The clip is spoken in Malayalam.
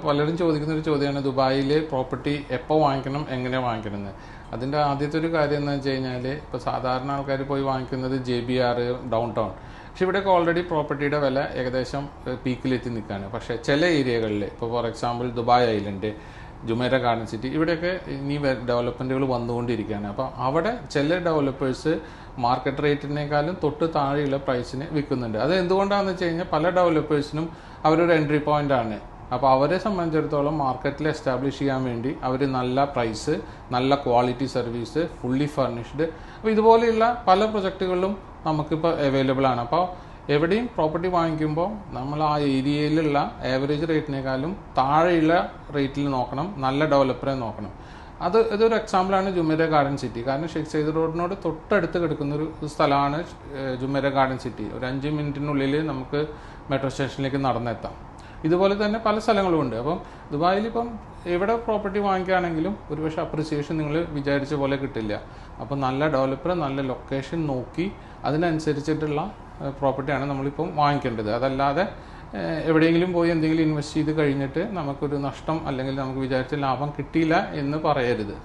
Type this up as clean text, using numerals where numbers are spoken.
പലരും ചോദിക്കുന്ന ഒരു ചോദ്യമാണ് ദുബായിൽ പ്രോപ്പർട്ടി എപ്പോൾ വാങ്ങിക്കണം, എങ്ങനെ വാങ്ങിക്കണം എന്ന്. അതിൻ്റെ ആദ്യത്തെ ഒരു കാര്യം എന്ന് വെച്ച് കഴിഞ്ഞാൽ ഇപ്പോൾ സാധാരണ ആൾക്കാർ പോയി വാങ്ങിക്കുന്നത് JBR, ഡൗൺ ടൗൺ. പക്ഷെ ഇവിടെയൊക്കെ ഓൾറെഡി പ്രോപ്പർട്ടിയുടെ വില ഏകദേശം പീക്കിലെത്തി നിൽക്കുകയാണ്. പക്ഷേ ചില ഏരിയകളിൽ ഇപ്പോൾ for example Dubai island, Jumeirah garden city, ഇവിടെയൊക്കെ ഇനി ഡെവലപ്മെൻറ്റുകൾ വന്നുകൊണ്ടിരിക്കുകയാണ്. അപ്പോൾ അവിടെ ചില ഡെവലപ്പേഴ്സ് മാർക്കറ്റ് റേറ്റിനേക്കാളും തൊട്ട് താഴെയുള്ള പ്രൈസിന് വിൽക്കുന്നുണ്ട്. അത് എന്തുകൊണ്ടാണെന്ന് വെച്ച് കഴിഞ്ഞാൽ പല ഡെവലപ്പേഴ്സിനും അവരൊരു എൻട്രി പോയിന്റ് ആണ്. അപ്പോൾ അവരെ സംബന്ധിച്ചിടത്തോളം മാർക്കറ്റിൽ എസ്റ്റാബ്ലിഷ് ചെയ്യാൻ വേണ്ടി അവർ നല്ല പ്രൈസ്, നല്ല ക്വാളിറ്റി സർവീസ്, ഫുള്ളി ഫർണിഷ്ഡ്, അപ്പോൾ ഇതുപോലെയുള്ള പല പ്രൊജക്റ്റുകളിലും നമുക്കിപ്പോൾ അവൈലബിൾ ആണ്. അപ്പോൾ എവിടെയും പ്രോപ്പർട്ടി വാങ്ങിക്കുമ്പോൾ നമ്മൾ ആ ഏരിയയിലുള്ള ആവറേജ് റേറ്റിനേക്കാളും താഴെയുള്ള റേറ്റിൽ നോക്കണം, നല്ല ഡെവലപ്പറെ നോക്കണം. ഇതൊരു എക്സാമ്പിളാണ് ജുമേര ഗാർഡൻ സിറ്റി. കാരണം ഷെയ്ഖ് സയ്യിദ് റോഡിനോട് തൊട്ടടുത്ത് കിടക്കുന്നൊരു സ്ഥലമാണ് ജുമേര ഗാർഡൻ സിറ്റി. ഒരു 5 മിനിറ്റിനുള്ളിൽ നമുക്ക് മെട്രോ സ്റ്റേഷനിലേക്ക് നടന്നെത്താം. ഇതുപോലെ തന്നെ പല സ്ഥലങ്ങളും ഉണ്ട്. അപ്പം ദുബായിൽ ഇപ്പം എവിടെ പ്രോപ്പർട്ടി വാങ്ങിക്കുകയാണെങ്കിലും ഒരുപക്ഷെ അപ്രിസിയേഷൻ നിങ്ങൾ വിചാരിച്ച പോലെ കിട്ടില്ല. അപ്പം നല്ല ഡെവലപ്പർ, നല്ല ലൊക്കേഷൻ നോക്കി അതിനനുസരിച്ചിട്ടുള്ള പ്രോപ്പർട്ടിയാണ് നമ്മളിപ്പം വാങ്ങിക്കേണ്ടത്. അതല്ലാതെ എവിടെയെങ്കിലും പോയി എന്തെങ്കിലും ഇൻവെസ്റ്റ് ചെയ്ത് കഴിഞ്ഞിട്ട് നമുക്കൊരു നഷ്ടം അല്ലെങ്കിൽ നമുക്ക് വിചാരിച്ച ലാഭം കിട്ടിയില്ല എന്ന് പറയരുത്.